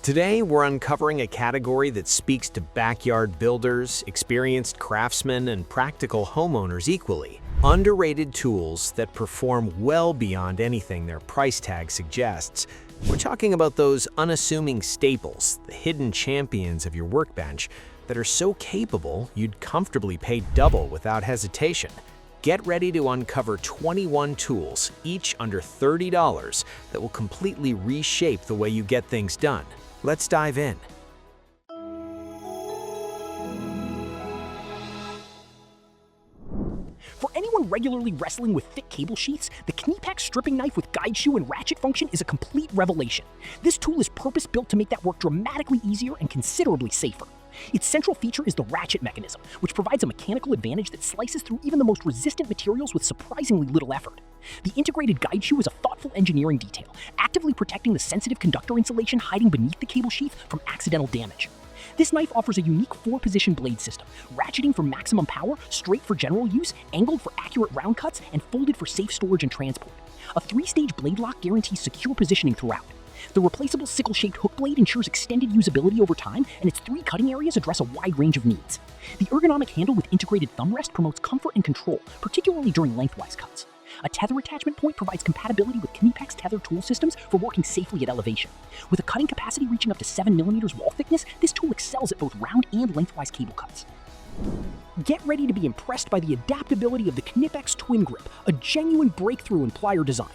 Today, we're uncovering a category that speaks to backyard builders, experienced craftsmen, and practical homeowners equally. Underrated tools that perform well beyond anything their price tag suggests. We're talking about those unassuming staples, the hidden champions of your workbench, that are so capable you'd comfortably pay double without hesitation. Get ready to uncover 21 tools, each under $30, that will completely reshape the way you get things done. Let's dive in. For anyone regularly wrestling with thick cable sheaths, the Knipex stripping knife with guide shoe and ratchet function is a complete revelation. This tool is purpose-built to make that work dramatically easier and considerably safer. Its central feature is the ratchet mechanism, which provides a mechanical advantage that slices through even the most resistant materials with surprisingly little effort. The integrated guide shoe is a thoughtful engineering detail, actively protecting the sensitive conductor insulation hiding beneath the cable sheath from accidental damage. This knife offers a unique 4-position blade system, ratcheting for maximum power, straight for general use, angled for accurate round cuts, and folded for safe storage and transport. A 3-stage blade lock guarantees secure positioning throughout. The replaceable sickle-shaped hook blade ensures extended usability over time, and its 3 cutting areas address a wide range of needs. The ergonomic handle with integrated thumb rest promotes comfort and control, particularly during lengthwise cuts. A tether attachment point provides compatibility with Knipex tether tool systems for working safely at elevation. With a cutting capacity reaching up to 7mm wall thickness, this tool excels at both round and lengthwise cable cuts. Get ready to be impressed by the adaptability of the Knipex Twin Grip, a genuine breakthrough in plier design.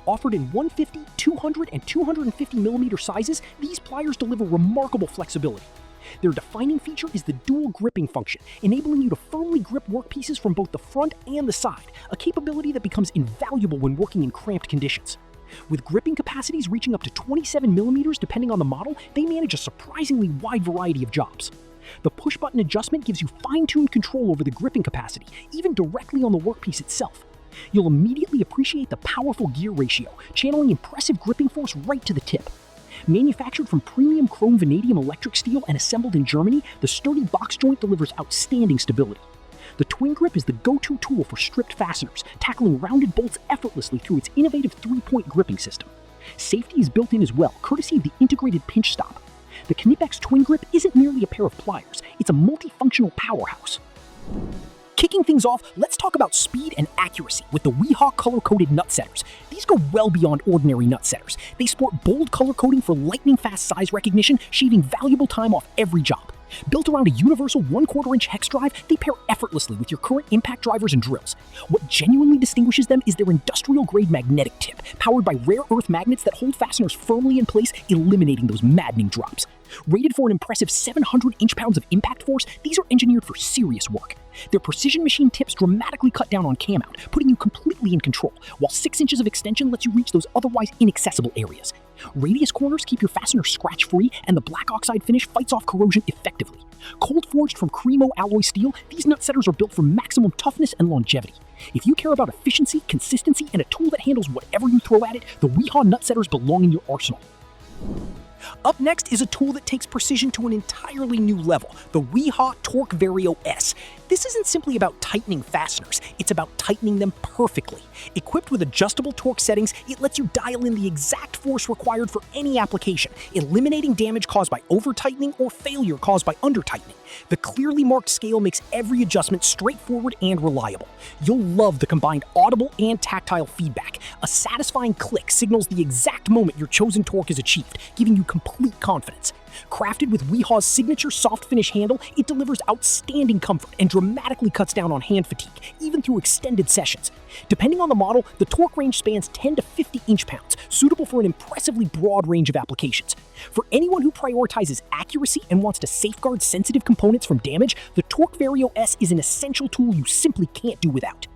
Offered in 150, 200, and 250mm sizes, these pliers deliver remarkable flexibility. Their defining feature is the dual gripping function, enabling you to firmly grip workpieces from both the front and the side, a capability that becomes invaluable when working in cramped conditions. With gripping capacities reaching up to 27mm depending on the model, they manage a surprisingly wide variety of jobs. The push-button adjustment gives you fine-tuned control over the gripping capacity, even directly on the workpiece itself. You'll immediately appreciate the powerful gear ratio, channeling impressive gripping force right to the tip. Manufactured from premium chrome vanadium electric steel and assembled in Germany, the sturdy box joint delivers outstanding stability. The Twin Grip is the go-to tool for stripped fasteners, tackling rounded bolts effortlessly through its innovative 3-point gripping system. Safety is built in as well, courtesy of the integrated pinch stop. The Knipex Twin Grip isn't merely a pair of pliers, it's a multifunctional powerhouse. Kicking things off, let's talk about speed and accuracy with the Wiha color-coded nut setters. These go well beyond ordinary nut setters. They sport bold color coding for lightning-fast size recognition, shaving valuable time off every job. Built around a universal 1/4-inch hex drive, they pair effortlessly with your current impact drivers and drills. What genuinely distinguishes them is their industrial-grade magnetic tip, powered by rare earth magnets that hold fasteners firmly in place, eliminating those maddening drops. Rated for an impressive 700 inch-pounds of impact force, these are engineered for serious work. Their precision machine tips dramatically cut down on cam out, putting you completely in control, while 6 inches of extension lets you reach those otherwise inaccessible areas. Radius corners keep your fastener scratch-free, and the black oxide finish fights off corrosion effectively. Cold-forged from Cremo alloy steel, these nut setters are built for maximum toughness and longevity. If you care about efficiency, consistency, and a tool that handles whatever you throw at it, the Wiha nut setters belong in your arsenal. Up next is a tool that takes precision to an entirely new level, the Wiha TorqueVario-S. This isn't simply about tightening fasteners, it's about tightening them perfectly. Equipped with adjustable torque settings, it lets you dial in the exact force required for any application, eliminating damage caused by over-tightening or failure caused by under-tightening. The clearly marked scale makes every adjustment straightforward and reliable. You'll love the combined audible and tactile feedback. A satisfying click signals the exact moment your chosen torque is achieved, giving you complete confidence. Crafted with Wiha's signature soft finish handle, it delivers outstanding comfort and dramatically cuts down on hand fatigue, even through extended sessions. Depending on the model, the torque range spans 10 to 50 inch-pounds, suitable for an impressively broad range of applications. For anyone who prioritizes accuracy and wants to safeguard sensitive components from damage, the TorqueVario-S is an essential tool you simply can't do without.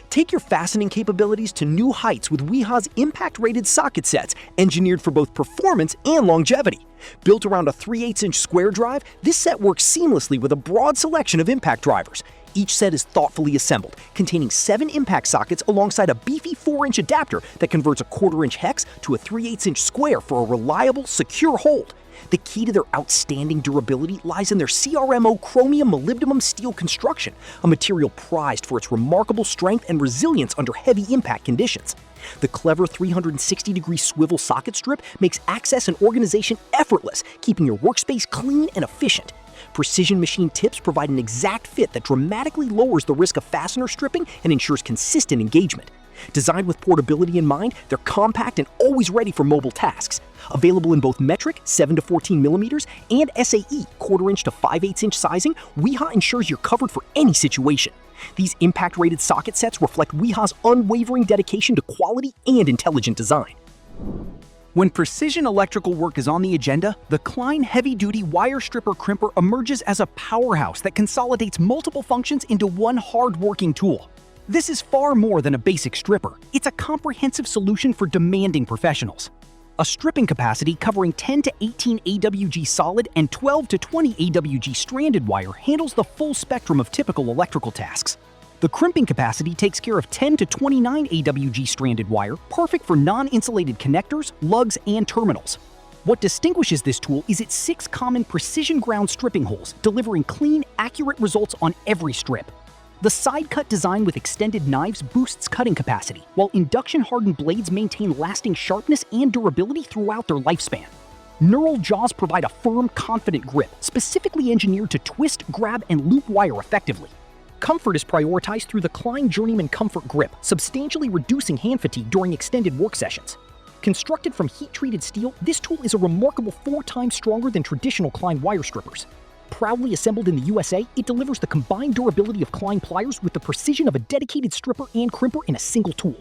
Take your fastening capabilities to new heights with Wiha's impact-rated socket sets, engineered for both performance and longevity. Built around a 3/8-inch square drive, this set works seamlessly with a broad selection of impact drivers. Each set is thoughtfully assembled, containing 7 impact sockets alongside a beefy 4-inch adapter that converts a 1/4-inch hex to a 3/8-inch square for a reliable, secure hold. The key to their outstanding durability lies in their CRMO chromium molybdenum steel construction, a material prized for its remarkable strength and resilience under heavy impact conditions. The clever 360-degree swivel socket strip makes access and organization effortless, keeping your workspace clean and efficient. Precision machine tips provide an exact fit that dramatically lowers the risk of fastener stripping and ensures consistent engagement. Designed with portability in mind, they're compact and always ready for mobile tasks. Available in both metric 7 to 14 millimeters and SAE 1/4 inch to 5/8 inch sizing, Wiha ensures you're covered for any situation. These impact-rated socket sets reflect Wiha's unwavering dedication to quality and intelligent design. When precision electrical work is on the agenda, the Klein heavy-duty wire stripper crimper emerges as a powerhouse that consolidates multiple functions into one hard-working tool. This is far more than a basic stripper. It's a comprehensive solution for demanding professionals. A stripping capacity covering 10 to 18 AWG solid and 12 to 20 AWG stranded wire handles the full spectrum of typical electrical tasks. The crimping capacity takes care of 10 to 29 AWG stranded wire, perfect for non-insulated connectors, lugs, and terminals. What distinguishes this tool is its 6 common precision ground stripping holes, delivering clean, accurate results on every strip. The side cut design with extended knives boosts cutting capacity, while induction-hardened blades maintain lasting sharpness and durability throughout their lifespan. Knurled jaws provide a firm, confident grip, specifically engineered to twist, grab, and loop wire effectively. Comfort is prioritized through the Klein Journeyman Comfort Grip, substantially reducing hand fatigue during extended work sessions. Constructed from heat-treated steel, this tool is a remarkable 4 times stronger than traditional Klein wire strippers. Proudly assembled in the USA, it delivers the combined durability of Klein pliers with the precision of a dedicated stripper and crimper in a single tool.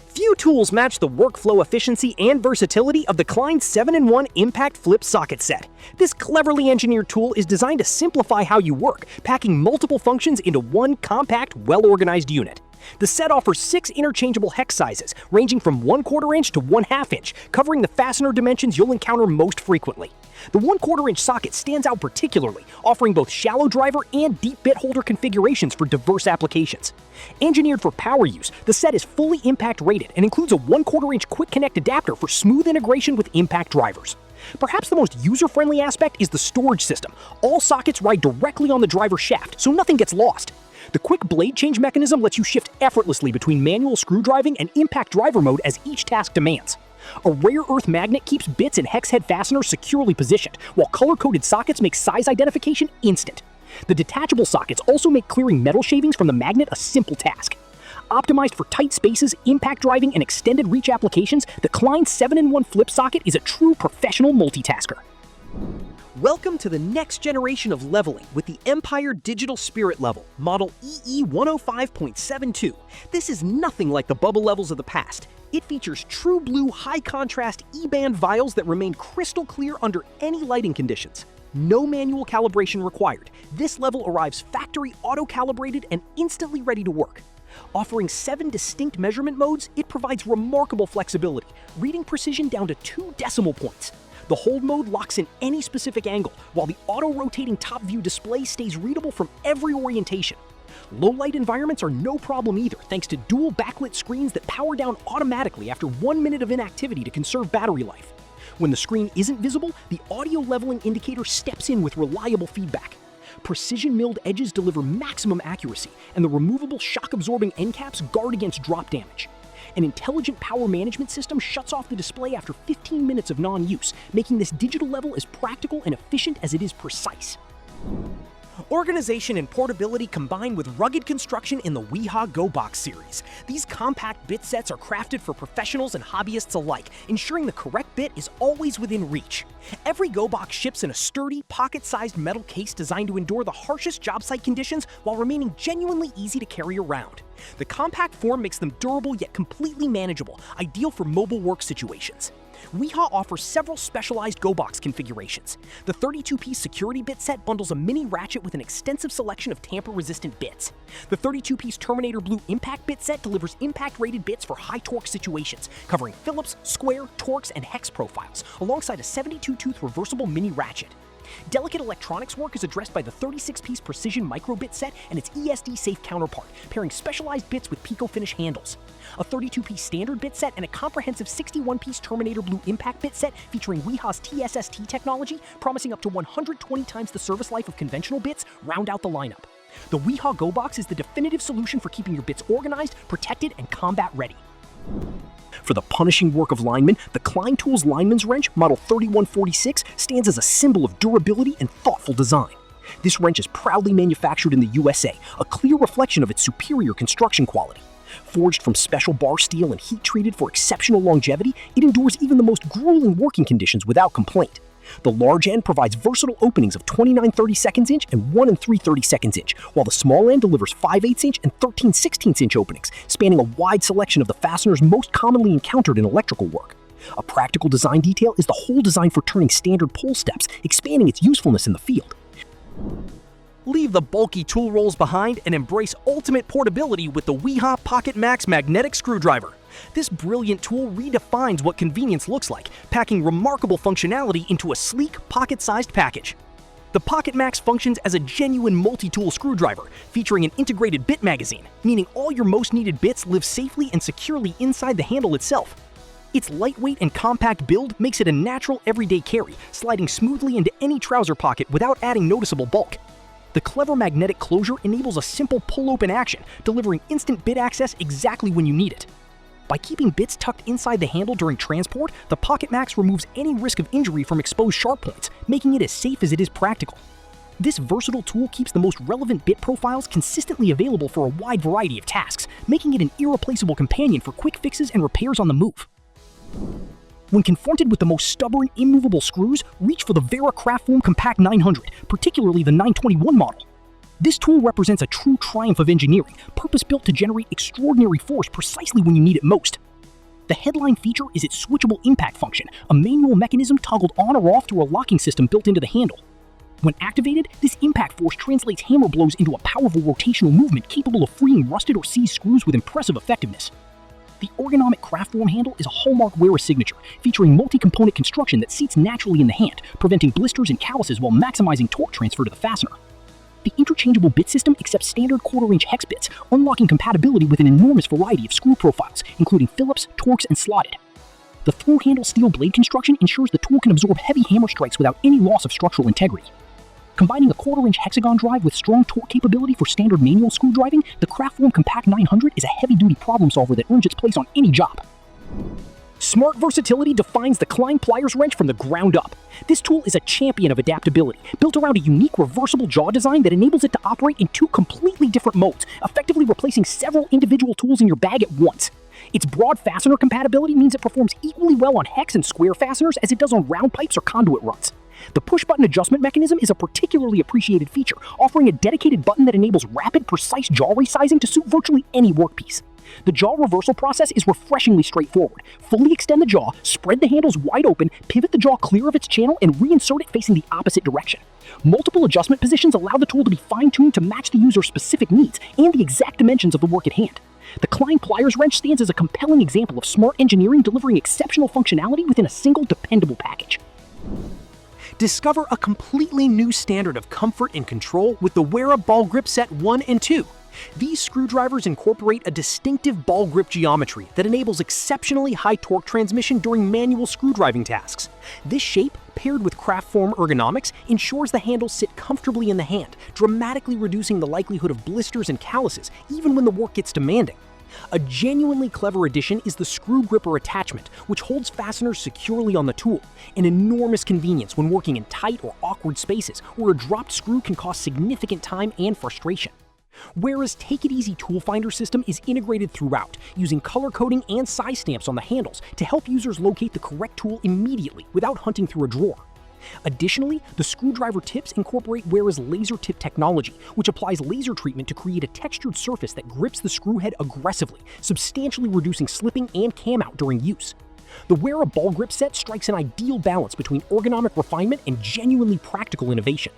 Few tools match the workflow efficiency and versatility of the Klein 7-in-1 Impact Flip Socket Set. This cleverly engineered tool is designed to simplify how you work, packing multiple functions into one compact, well-organized unit. The set offers 6 interchangeable hex sizes, ranging from 1/4 inch to 1/2 inch, covering the fastener dimensions you'll encounter most frequently. The 1/4 inch socket stands out particularly, offering both shallow driver and deep bit holder configurations for diverse applications. Engineered for power use, the set is fully impact rated and includes a 1/4 inch quick connect adapter for smooth integration with impact drivers. Perhaps the most user-friendly aspect is the storage system. All sockets ride directly on the driver shaft, so nothing gets lost. The quick blade change mechanism lets you shift effortlessly between manual screw driving and impact driver mode as each task demands. A rare earth magnet keeps bits and hex head fasteners securely positioned, while color-coded sockets make size identification instant. The detachable sockets also make clearing metal shavings from the magnet a simple task. Optimized for tight spaces, impact driving, and extended reach applications, the Klein 7-in-1 Flip Socket is a true professional multitasker. Welcome to the next generation of leveling with the Empire Digital Spirit Level, model EE105.72. This is nothing like the bubble levels of the past. It features true blue high-contrast E-band vials that remain crystal clear under any lighting conditions. No manual calibration required. This level arrives factory auto-calibrated and instantly ready to work. Offering 7 distinct measurement modes, it provides remarkable flexibility, reading precision down to 2 decimal points. The hold mode locks in any specific angle, while the auto-rotating top view display stays readable from every orientation. Low-light environments are no problem either, thanks to dual backlit screens that power down automatically after 1 minute of inactivity to conserve battery life. When the screen isn't visible, the audio leveling indicator steps in with reliable feedback. Precision milled edges deliver maximum accuracy, and the removable shock-absorbing end caps guard against drop damage. An intelligent power management system shuts off the display after 15 minutes of non-use, making this digital level as practical and efficient as it is precise. Organization and portability combine with rugged construction in the Wiha Go Box series. These compact bit sets are crafted for professionals and hobbyists alike, ensuring the correct bit is always within reach. Every Go Box ships in a sturdy, pocket-sized metal case designed to endure the harshest job site conditions while remaining genuinely easy to carry around. The compact form makes them durable yet completely manageable, ideal for mobile work situations. Wiha offers several specialized Go Box configurations. The 32-piece security bit set bundles a mini ratchet with an extensive selection of tamper-resistant bits. The 32-piece Terminator Blue impact bit set delivers impact-rated bits for high-torque situations, covering Phillips, square, Torx, and hex profiles, alongside a 72-tooth reversible mini ratchet. Delicate electronics work is addressed by the 36-piece Precision Micro bit set and its ESD-safe counterpart, pairing specialized bits with Pico Finish handles. A 32-piece standard bit set and a comprehensive 61-piece Terminator Blue impact bit set featuring Wiha's TSST technology, promising up to 120 times the service life of conventional bits, round out the lineup. The Wiha Go Box is the definitive solution for keeping your bits organized, protected, and combat ready. For the punishing work of linemen, the Klein Tools Lineman's Wrench, model 3146, stands as a symbol of durability and thoughtful design. This wrench is proudly manufactured in the USA, a clear reflection of its superior construction quality. Forged from special bar steel and heat-treated for exceptional longevity, it endures even the most grueling working conditions without complaint. The large end provides versatile openings of 29 32 inch and 1 3 32 inch, while the small end delivers 5/8 inch and 13 16 inch openings, spanning a wide selection of the fasteners most commonly encountered in electrical work. A practical design detail is the hole design for turning standard pull steps, expanding its usefulness in the field. Leave the bulky tool rolls behind and embrace ultimate portability with the Wiha Pocket Max magnetic screwdriver. This brilliant tool redefines what convenience looks like, packing remarkable functionality into a sleek, pocket-sized package. The Pocket Max functions as a genuine multi-tool screwdriver, featuring an integrated bit magazine, meaning all your most needed bits live safely and securely inside the handle itself. Its lightweight and compact build makes it a natural everyday carry, sliding smoothly into any trouser pocket without adding noticeable bulk. The clever magnetic closure enables a simple pull-open action, delivering instant bit access exactly when you need it. By keeping bits tucked inside the handle during transport, the Pocket Max removes any risk of injury from exposed sharp points, making it as safe as it is practical. This versatile tool keeps the most relevant bit profiles consistently available for a wide variety of tasks, making it an irreplaceable companion for quick fixes and repairs on the move. When confronted with the most stubborn, immovable screws, reach for the Wera Kraftform Compact 900, particularly the 921 model. This tool represents a true triumph of engineering, purpose-built to generate extraordinary force precisely when you need it most. The headline feature is its switchable impact function, a manual mechanism toggled on or off through a locking system built into the handle. When activated, this impact force translates hammer blows into a powerful rotational movement capable of freeing rusted or seized screws with impressive effectiveness. The ergonomic Kraftform handle is a hallmark Wera signature, featuring multi-component construction that seats naturally in the hand, preventing blisters and calluses while maximizing torque transfer to the fastener. The interchangeable bit system accepts standard quarter-inch hex bits, unlocking compatibility with an enormous variety of screw profiles, including Phillips, Torx, and slotted. The through-handle steel blade construction ensures the tool can absorb heavy hammer strikes without any loss of structural integrity. Combining a quarter-inch hexagon drive with strong torque capability for standard manual screw driving, the Kraftform Compact 900 is a heavy-duty problem solver that earns its place on any job. Smart versatility defines the Klein pliers wrench from the ground up. This tool is a champion of adaptability, built around a unique reversible jaw design that enables it to operate in two completely different modes, effectively replacing several individual tools in your bag at once. Its broad fastener compatibility means it performs equally well on hex and square fasteners as it does on round pipes or conduit runs. The push-button adjustment mechanism is a particularly appreciated feature, offering a dedicated button that enables rapid, precise jaw resizing to suit virtually any workpiece. The jaw reversal process is refreshingly straightforward. Fully extend the jaw, spread the handles wide open, pivot the jaw clear of its channel, and reinsert it facing the opposite direction. Multiple adjustment positions allow the tool to be fine-tuned to match the user's specific needs and the exact dimensions of the work at hand. The Klein pliers wrench stands as a compelling example of smart engineering delivering exceptional functionality within a single, dependable package. Discover a completely new standard of comfort and control with the Wera Ball Grip Set 1 and 2. These screwdrivers incorporate a distinctive ball grip geometry that enables exceptionally high torque transmission during manual screwdriving tasks. This shape, paired with Kraftform ergonomics, ensures the handles sit comfortably in the hand, dramatically reducing the likelihood of blisters and calluses, even when the work gets demanding. A genuinely clever addition is the screw gripper attachment, which holds fasteners securely on the tool, an enormous convenience when working in tight or awkward spaces where a dropped screw can cause significant time and frustration. Wera's Take It Easy tool finder system is integrated throughout, using color coding and size stamps on the handles to help users locate the correct tool immediately without hunting through a drawer. Additionally, the screwdriver tips incorporate Wera's laser tip technology, which applies laser treatment to create a textured surface that grips the screw head aggressively, substantially reducing slipping and cam out during use. The Wera Ball Grip Set strikes an ideal balance between ergonomic refinement and genuinely practical innovation.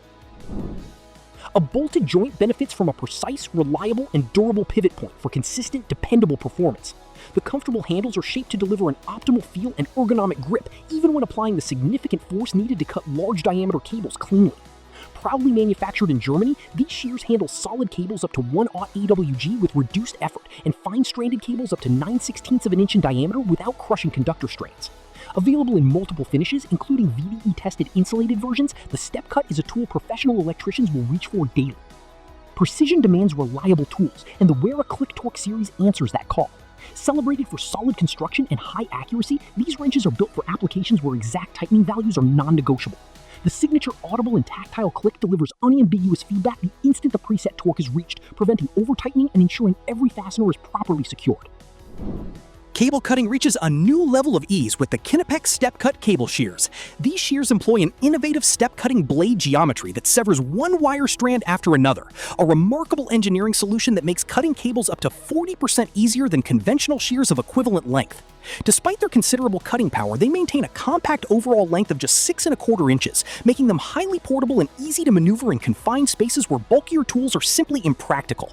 A bolted joint benefits from a precise, reliable, and durable pivot point for consistent, dependable performance. The comfortable handles are shaped to deliver an optimal feel and ergonomic grip, even when applying the significant force needed to cut large diameter cables cleanly. Proudly manufactured in Germany, these shears handle solid cables up to 1/0 AWG with reduced effort, and fine-stranded cables up to 9/16 of an inch in diameter without crushing conductor strands. Available in multiple finishes, including VDE-tested insulated versions, the StepCut is a tool professional electricians will reach for daily. Precision demands reliable tools, and the Wera Click Torque series answers that call. Celebrated for solid construction and high accuracy, these wrenches are built for applications where exact tightening values are non-negotiable. The signature audible and tactile click delivers unambiguous feedback the instant the preset torque is reached, preventing over-tightening and ensuring every fastener is properly secured. Cable cutting reaches a new level of ease with the Knipex StepCut cable shears. These shears employ an innovative step-cutting blade geometry that severs one wire strand after another, a remarkable engineering solution that makes cutting cables up to 40% easier than conventional shears of equivalent length. Despite their considerable cutting power, they maintain a compact overall length of just 6¼ inches, making them highly portable and easy to maneuver in confined spaces where bulkier tools are simply impractical.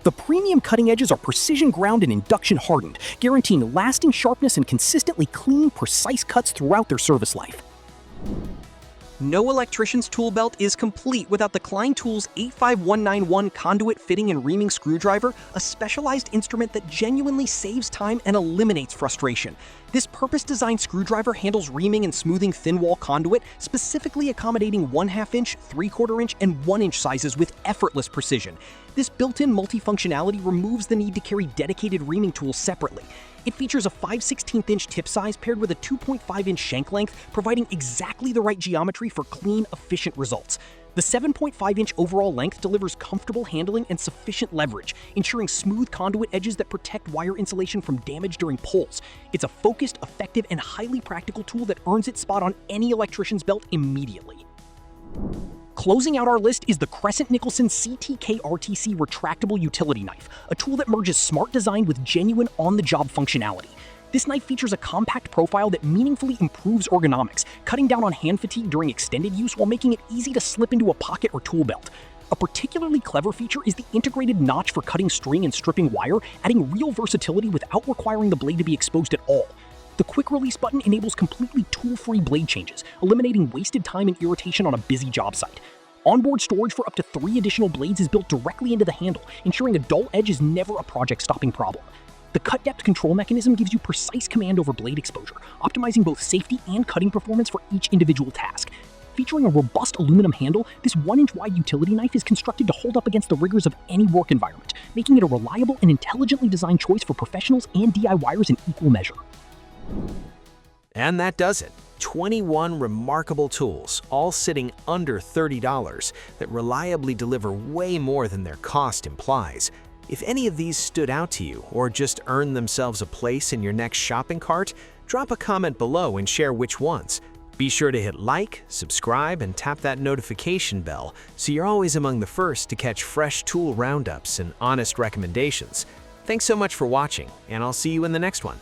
The premium cutting edges are precision ground and induction hardened, guaranteeing lasting sharpness and consistently clean, precise cuts throughout their service life. No electrician's tool belt is complete without the Klein Tools 85191 conduit fitting and reaming screwdriver, a specialized instrument that genuinely saves time and eliminates frustration. This purpose-designed screwdriver handles reaming and smoothing thin-wall conduit, specifically accommodating 1/2 inch, 3/4 inch, and 1 inch sizes with effortless precision. This built-in multifunctionality removes the need to carry dedicated reaming tools separately. It features a 5/16 inch tip size paired with a 2.5 inch shank length, providing exactly the right geometry for clean, efficient results. The 7.5 inch overall length delivers comfortable handling and sufficient leverage, ensuring smooth conduit edges that protect wire insulation from damage during pulls. It's a focused, effective, and highly practical tool that earns its spot on any electrician's belt immediately. Closing out our list is the Crescent Nicholson CTK-RTC retractable utility knife, a tool that merges smart design with genuine on-the-job functionality. This knife features a compact profile that meaningfully improves ergonomics, cutting down on hand fatigue during extended use while making it easy to slip into a pocket or tool belt. A particularly clever feature is the integrated notch for cutting string and stripping wire, adding real versatility without requiring the blade to be exposed at all. The quick release button enables completely tool-free blade changes, eliminating wasted time and irritation on a busy job site. Onboard storage for up to 3 additional blades is built directly into the handle, ensuring a dull edge is never a project-stopping problem. The cut depth control mechanism gives you precise command over blade exposure, optimizing both safety and cutting performance for each individual task. Featuring a robust aluminum handle, this 1-inch wide utility knife is constructed to hold up against the rigors of any work environment, making it a reliable and intelligently designed choice for professionals and DIYers in equal measure. And that does it. 21 remarkable tools, all sitting under $30, that reliably deliver way more than their cost implies. If any of these stood out to you or just earned themselves a place in your next shopping cart, drop a comment below and share which ones. Be sure to hit like, subscribe, and tap that notification bell so you're always among the first to catch fresh tool roundups and honest recommendations. Thanks so much for watching, and I'll see you in the next one.